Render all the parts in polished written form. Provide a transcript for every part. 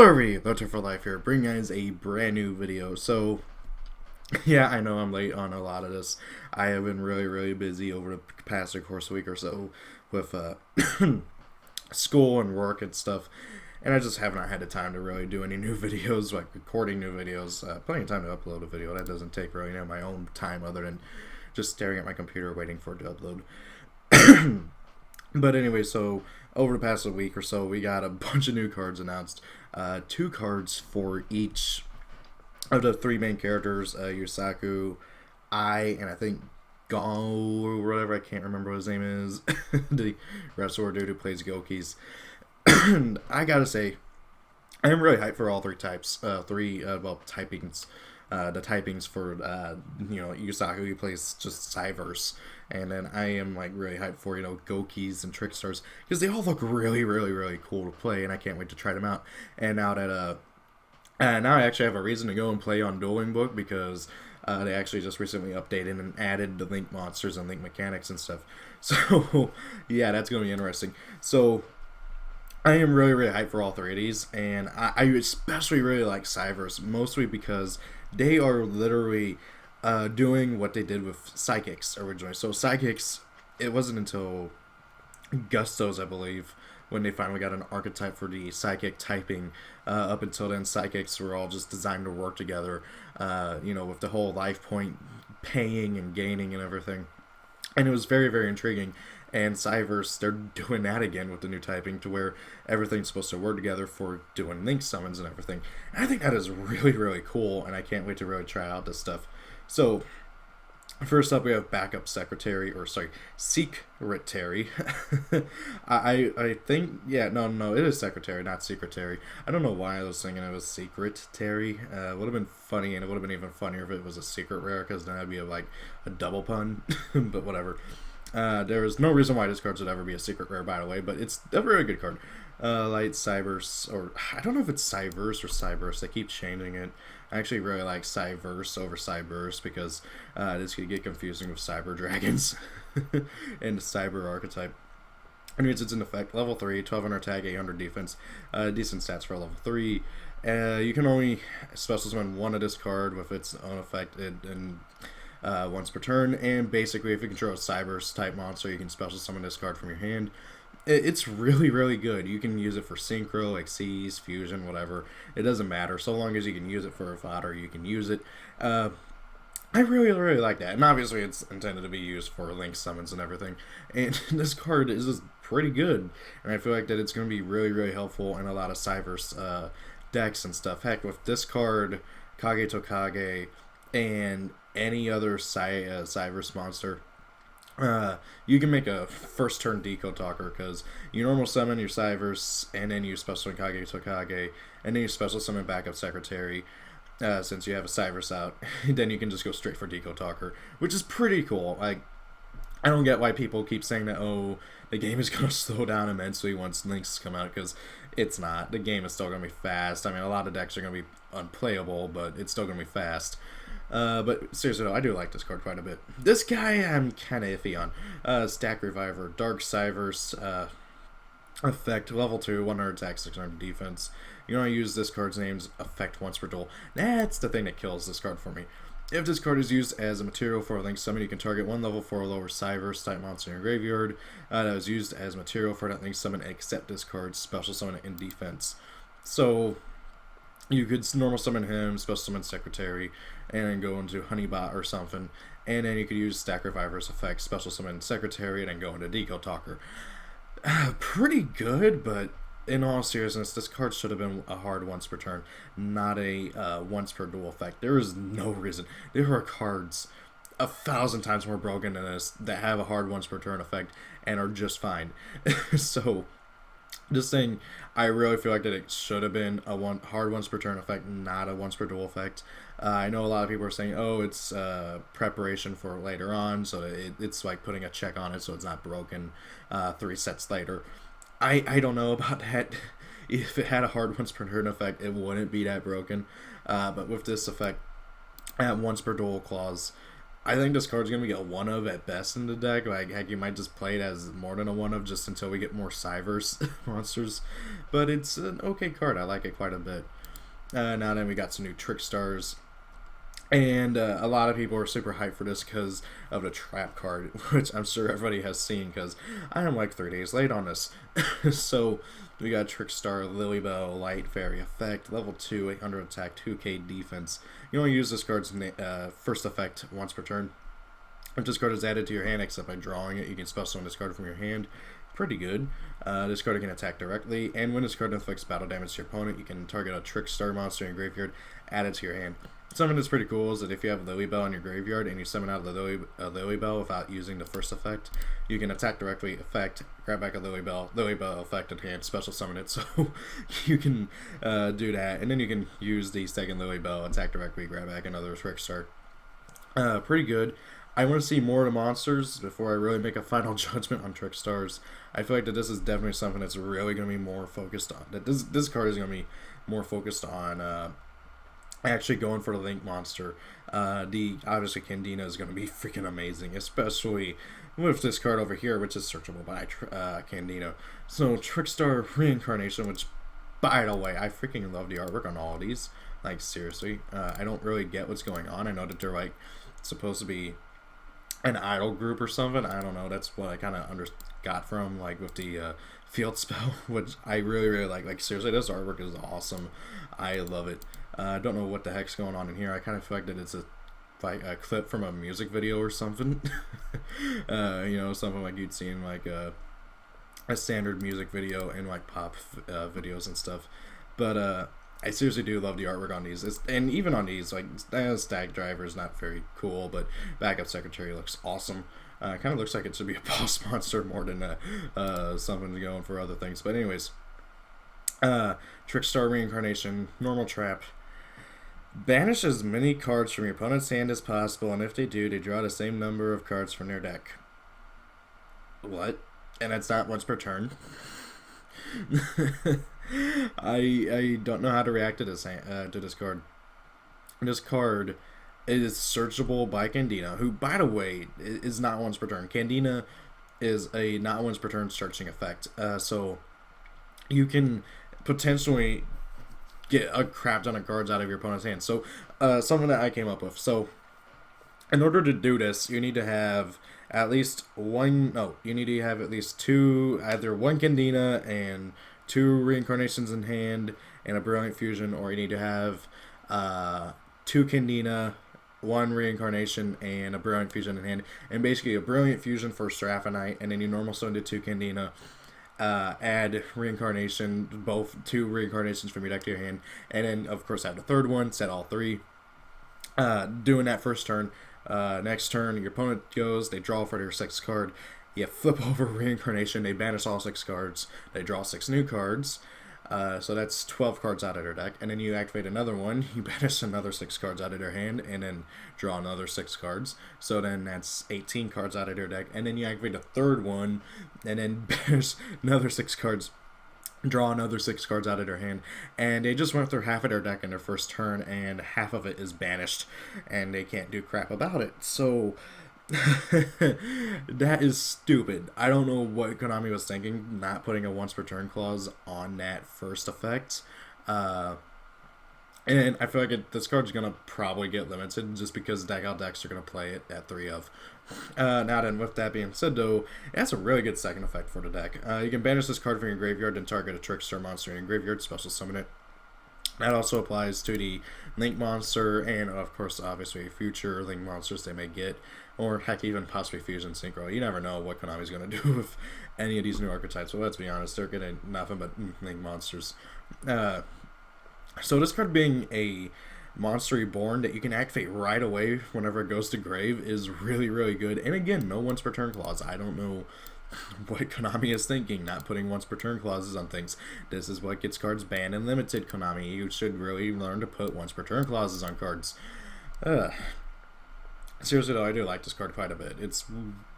Hello everybody, Lotter for Life here, bringing you guys a brand new video. So, yeah, I know I'm late on a lot of this. I have been really busy over the past course week or so with school and work and stuff, and I just have not had the time to really do any new videos, like recording new videos. Plenty of time to upload a video. That doesn't take really my own time other than just staring at my computer waiting for it to upload. But anyway, so over the past week or so, we got a bunch of new cards announced. 2 cards for each of the 3 main characters, Yusaku, and I think Go or whatever, I can't remember what his name is, the wrestler dude who plays Gouki's. I gotta say, I am really hyped for all 3 types, typings. The typings for, Yusaku, he plays just Cyverse. And then I am, like, really hyped for, Gouki's and Trickstars. Because they all look really cool to play. And I can't wait to try them out. And now that, now I actually have a reason to go and play on Dueling Book. Because they actually just recently updated and added the Link monsters and Link mechanics and stuff. So, yeah, that's going to be interesting. So, I am really hyped for all 3 of these. And I especially really like Cyverse. Mostly because they are literally doing what they did with Psychics originally. So Psychics, it wasn't until Gustos, I believe, when they finally got an archetype for the Psychic typing. Up until then, Psychics were all just designed to work together, with the whole life point paying and gaining and everything. And it was very intriguing. And Cyverse, they're doing that again with the new typing to where everything's supposed to work together for doing link summons and everything. And I think that is really cool, and I can't wait to really try out this stuff. So, first up we have Backup Secretary, Secretary. I think, no, it is Secretary, not Secretary. I don't know why I was thinking it was Secretary. It would have been funny, and it would have been even funnier if it was a secret rare, because then that'd be like a double pun, but whatever. There is no reason why this card should ever be a secret rare, by the way, but it's a very good card. Light Cyverse, or I don't know if it's Cyverse or Cyverse. They keep changing it. I actually really like Cyverse over Cyverse because this could get confusing with Cyber Dragons and the Cyber archetype. Anyways, it's in effect. Level 3, 1200 attack, 800 defense. Decent stats for level 3. You can only special summon one of this card with its own effect and once per turn, and basically if you control a Cyverse type monster, you can special summon this card from your hand. It's really good. You can use it for Synchro, Xyz, Fusion, whatever. It doesn't matter, so long as you can use it for a fodder, you can use it. I really like that, and obviously it's intended to be used for link summons and everything. And this card is just pretty good, and I feel like that it's going to be really helpful in a lot of Cyverse decks and stuff. Heck, with this card, Kage Tokage, and any other Cyverse monster, you can make a first turn Deco Talker, because you normal summon your Cyverse, and then you special summon Kage Tokage, and then you special summon Backup Secretary, since you have a Cyverse out. Then you can just go straight for Deco Talker, which is pretty cool. Like, I don't get why people keep saying that, oh, the game is going to slow down immensely once links come out, because it's not. The game is still going to be fast. I mean, a lot of decks are going to be unplayable, but it's still going to be fast. But seriously though, I do like this card quite a bit. This guy I'm kind of iffy on. Stack Reviver, Dark Cyverse, effect, level 2, 100 attack, 600 defense. You want to use this card's name's effect once per duel. That's the thing that kills this card for me. If this card is used as a material for a link summon, you can target one level 4 or lower Cyverse type monster in your graveyard that was used as material for that link summon, except this card's special summon it in defense. So you could normal summon him, special summon Secretary, and then go into Honeybot or something. And then you could use Stack Reviver's effect, special summon Secretary, and then go into Deco Talker. Pretty good, but in all seriousness, this card should have been a hard once per turn, not a once per duel effect. There is no reason. There are cards 1,000 times more broken than this that have a hard once per turn effect and are just fine. So, just saying, I really feel like that it should have been a hard once per turn effect, not a once per duel effect. I know a lot of people are saying, oh, it's preparation for later on, so it's like putting a check on it so it's not broken 3 sets later. I don't know about that. If it had a hard once per turn effect, it wouldn't be that broken. But with this effect, at once per duel clause, I think this card's gonna be a one of at best in the deck. Like, heck, you might just play it as more than a one of just until we get more Cyverse monsters. But it's an okay card. I like it quite a bit. Now then, we got some new Trickstars. And a lot of people are super hyped for this because of the trap card, which I'm sure everybody has seen because I am like 3 days late on this. So we got Trickstar, Lilybell, Light Fairy Effect, level 2, 800 attack, 2k defense. You only use this card's first effect once per turn. If this card is added to your hand, except by drawing it, you can special summon this card from your hand. Pretty good. This card can attack directly, and when this card inflicts battle damage to your opponent, you can target a Trickstar monster in your graveyard, add it to your hand. Something that's pretty cool is that if you have Lilybell in your graveyard and you summon out the Lilybell without using the first effect, you can attack directly, effect, grab back a Lilybell effect in hand, special summon it, so you can do that, and then you can use the second Lilybell, attack directly, grab back another Trickstar. Pretty good. I want to see more of the monsters before I really make a final judgment on Trickstars. I feel like that this is definitely something that's really going to be more focused on. That this card is going to be more focused on actually going for the Link monster. Obviously Candina is going to be freaking amazing, especially with this card over here, which is searchable by Candina. So Trickstar Reincarnation, which, by the way, I freaking love the artwork on all of these. Like, seriously, I don't really get what's going on. I know that they're like supposed to be an idol group or something. I don't know. That's what I kind of got from, like, with the field spell, which I really, really like. Like, seriously, this artwork is awesome. I love it. I don't know what the heck's going on in here. I kind of feel like that it's a clip from a music video or something. You know, something like you'd see in, like, a standard music video in, like, pop videos and stuff. But, I seriously do love the artwork on these. And even on these, like, Stag Driver is not very cool, but Backup Secretary looks awesome. Kind of looks like it should be a boss monster more than something going for other things. But anyways, Trickstar Reincarnation, normal trap. Banish as many cards from your opponent's hand as possible, and if they do, they draw the same number of cards from their deck. What? And that's not once per turn. I don't know how to react to this card. This card is searchable by Candina, who, by the way, is not once per turn. Candina is a not once per turn searching effect, so you can potentially get a crap ton of cards out of your opponent's hand. So something that I came up with. So in order to do this, you need to have at least one. No, you need to have at least two, either one Candina and 2 reincarnations in hand and a Brilliant Fusion, or you need to have 2 Candina, 1 reincarnation, and a Brilliant Fusion in hand. And basically a Brilliant Fusion for Seraphinite, and then you normal summon to 2 Candina, add reincarnation, both 2 reincarnations from your deck to your hand, and then of course add the third one, set all 3. Doing that first turn. Next turn, your opponent goes, they draw for their 6th card. You flip over reincarnation, they banish all 6 cards, they draw 6 new cards, so that's 12 cards out of their deck, and then you activate another one, you banish another 6 cards out of their hand, and then draw another 6 cards, so then that's 18 cards out of their deck, and then you activate a third one, and then banish another 6 cards, draw another 6 cards out of their hand, and they just went through half of their deck in their first turn, and half of it is banished, and they can't do crap about it, so that is stupid. I don't know what Konami was thinking, not putting a once per turn clause on that first effect. And I feel like this card's gonna probably get limited just because deck out decks are gonna play it at 3 of. Now then, with that being said though, it has a really good second effect for the deck. You can banish this card from your graveyard and target a Trickstar monster in your graveyard, special summon it. That also applies to the Link monster and, of course, obviously future Link monsters they may get, or heck, even possibly Fusion Synchro. You never know what Konami's going to do with any of these new archetypes, but let's be honest, they're getting nothing but Link monsters. So this card being a monster reborn that you can activate right away whenever it goes to grave is really, really good. And again, no once per turn clause. I don't know what Konami is thinking, not putting once per turn clauses on things. This is what gets cards banned and limited, Konami. You should really learn to put once per turn clauses on cards. Seriously though, I do like this card quite a bit. It's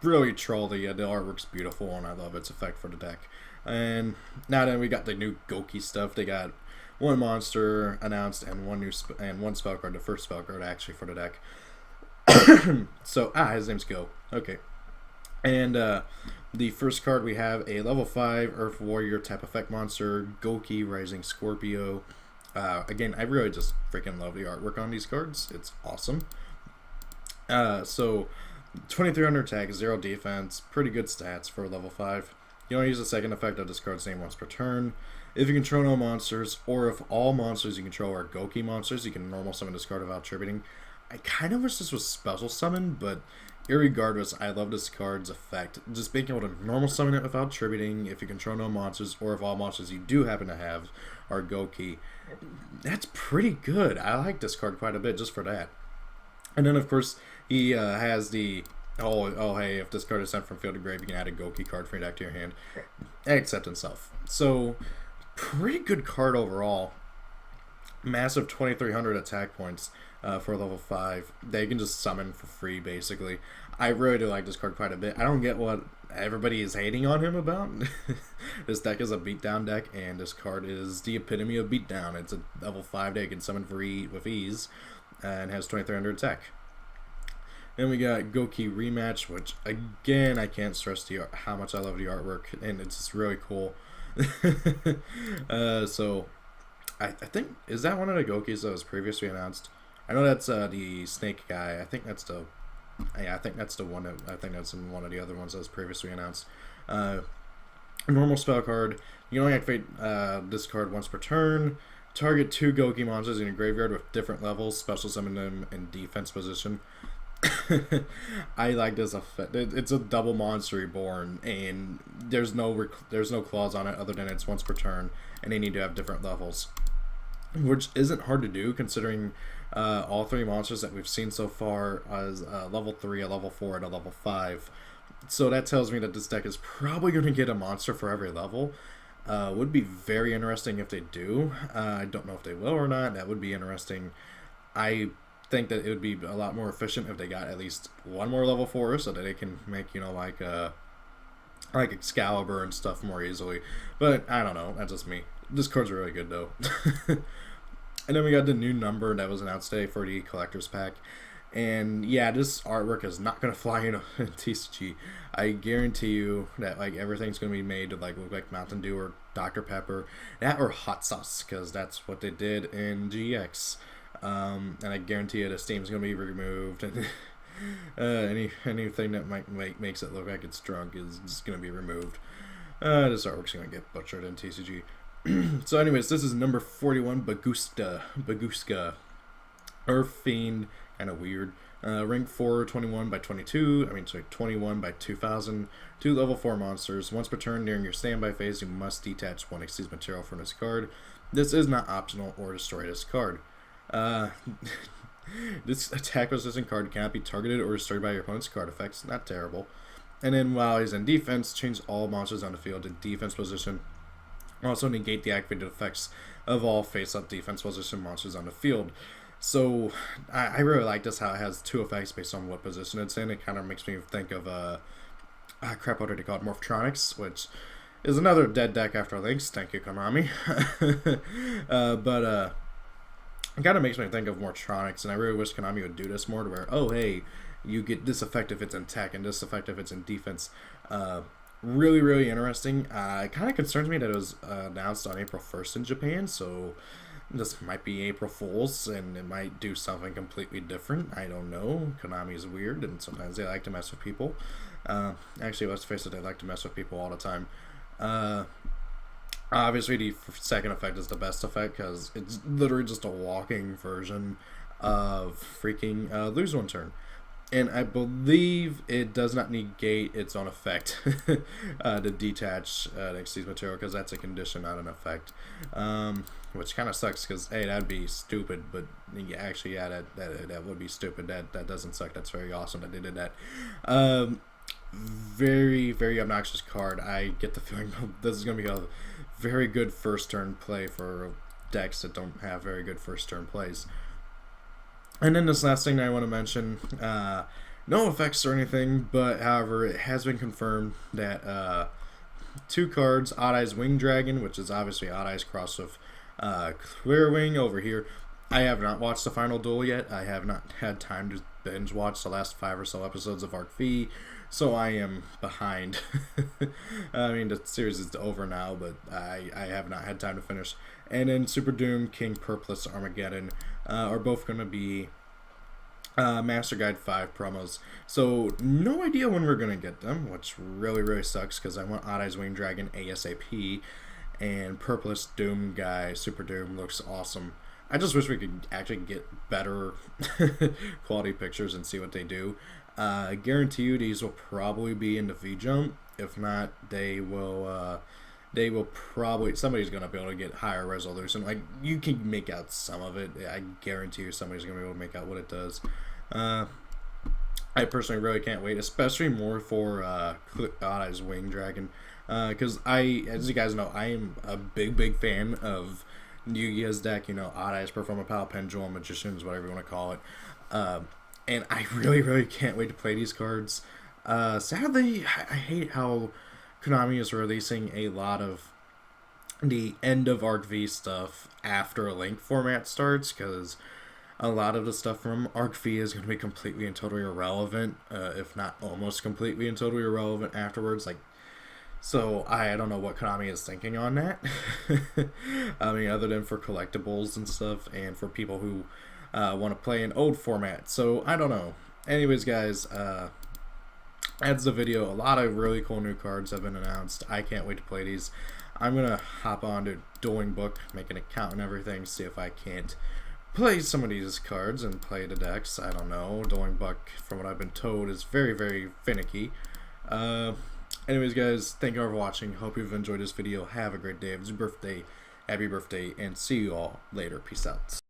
really trolly, the artwork's beautiful, and I love its effect for the deck. And now then we got the new Gouki stuff. They got 1 monster announced and 1 spell card, the first spell card actually for the deck. So, his name's Go. Okay. And the first card we have a level 5 Earth Warrior type effect monster, Gouki, Rising Scorpio. Again, I really just freaking love the artwork on these cards. It's awesome. So, 2300 attack, 0 defense, pretty good stats for level 5. You only use the second effect of this card's name once per turn. If you control no monsters, or if all monsters you control are Gouki monsters, you can normal summon this card without attributing. I kind of wish this was special summon, but irregardless, I love this card's effect. Just being able to normal summon it without attributing, if you control no monsters, or if all monsters you do happen to have are Gouki. That's pretty good. I like this card quite a bit just for that. And then, of course, he has the... Oh, hey, if this card is sent from field to grave, you can add a Gouki card from your deck to your hand. Except himself. So, pretty good card overall. Massive 2300 attack points for level 5. They can just summon for free, basically. I really do like this card quite a bit. I don't get what everybody is hating on him about. This deck is a beatdown deck, and this card is the epitome of beatdown. It's a level 5 deck, can summon free with ease, and has 2300 attack. Then we got Gouki Rematch, which, again, I can't stress how much I love the artwork, and it's just really cool. So, I think, is that one of the Goukis that was previously announced? I know that's the snake guy. I think that's the one that, I think that's in one of the other ones that was previously announced. Normal spell card. You can only activate this card once per turn. Target 2 Gouki monsters in your graveyard with different levels. Special summon them in defense position. I like this effect. It's a double monster reborn, and there's no clause on it other than it's once per turn, and they need to have different levels, which isn't hard to do considering all 3 monsters that we've seen so far as level 3, a level 4, and a level 5. So that tells me that this deck is probably going to get a monster for every level. Would be very interesting if they do. I don't know if they will or not. That would be interesting. I think that it would be a lot more efficient if they got at least one more level 4 so that they can make, you know, like Excalibur and stuff more easily. But I don't know, that's just me. This card's really good though. And then we got the new number that was announced today for the collector's pack. And yeah, this artwork is not gonna fly in TCG. I guarantee you that like everything's gonna be made to like look like Mountain Dew or Dr. Pepper, that or hot sauce, because that's what they did in GX. And I guarantee you the steam's gonna be removed, and anything that might makes it look like it's drunk is just gonna be removed. This artwork's gonna get butchered in TCG. So anyways, this is number 41, Baguska. Earth Fiend, kind of weird. Rank 4, 21 by 22, 21 by 2000. 2 level 4 monsters. Once per turn during your standby phase, you must detach 1 Xyz material from this card. This is not optional or destroy this card. This attack resistant card cannot be targeted or destroyed by your opponent's card effects. Not terrible. And then while he's in defense, change all monsters on the field to defense position. Also negate the activated effects of all face-up defense position monsters on the field. So I really like this, how it has 2 effects based on what position it's in. It kind of makes me think of crap, what are they called? Morphtronics, which is another dead deck after Lynx. Thank you, Konami. But it kind of makes me think of Morphtronics, and I really wish Konami would do this more, to where, oh hey, you get this effect if it's in attack and this effect if it's in defense. Really, really interesting. It kind of concerns me that it was announced on April 1st in Japan, so this might be April Fool's, and it might do something completely different. I don't know. Konami is weird, and sometimes they like to mess with people. Actually, let's face it, they like to mess with people all the time. Obviously, the second effect is the best effect, because it's literally just a walking version of freaking lose 1 turn. And I believe it does not negate its own effect to detach Xyz material, because that's a condition, not an effect. Which kind of sucks, because, hey, that'd be stupid, but yeah, actually, yeah, that would be stupid. That doesn't suck. That's very awesome that they did that. Very, very obnoxious card. I get the feeling this is going to be a very good first turn play for decks that don't have very good first turn plays. And then this last thing I want to mention, no effects or anything, but however, it has been confirmed that 2 cards, Odd Eyes Wing Dragon, which is obviously Odd Eyes crossed with Clear Wing over here, I have not watched the final duel yet. I have not had time to binge watch the last 5 or so episodes of Arc V, so I am behind. I mean, the series is over now, but I have not had time to finish. And then Super Doom, King Purplis, Armageddon are both going to be Master Guide 5 promos. So, no idea when we're going to get them, which really sucks because I want Odd Eyes Wing Dragon ASAP, and Purplis Doom guy, Super Doom, looks awesome. I just wish we could actually get better quality pictures and see what they do. Guarantee you these will probably be in the V-Jump. If not, they will probably, somebody's going to be able to get higher resolution. Like, you can make out some of it. I guarantee you somebody's going to be able to make out what it does. I personally really can't wait, especially more for Odd Eyes Wing Dragon. Because as you guys know, I am a big fan of Yu-Gi-Oh's deck, you know, Odd Eyes, Performer Pal, Pendulum, Magicians, whatever you want to call it. And I really can't wait to play these cards. Sadly, I hate how Konami is releasing a lot of the end of Arc V stuff after a Link format starts, because a lot of the stuff from Arc V is going to be completely and totally irrelevant, if not almost completely and totally irrelevant afterwards. Like, so I don't know what Konami is thinking on that. I mean, other than for collectibles and stuff, and for people who want to play an old format. So I don't know. Anyways, guys, that's the video. A lot of really cool new cards have been announced. I can't wait to play these. I'm gonna hop on to Dueling Book, make an account and everything, see if I can't play some of these cards and play the decks. I don't know. Dueling Book, from what I've been told, is very finicky. Anyways, guys, thank you all for watching. Hope you've enjoyed this video. Have a great day. If it's your birthday, happy birthday, and see you all later. Peace out.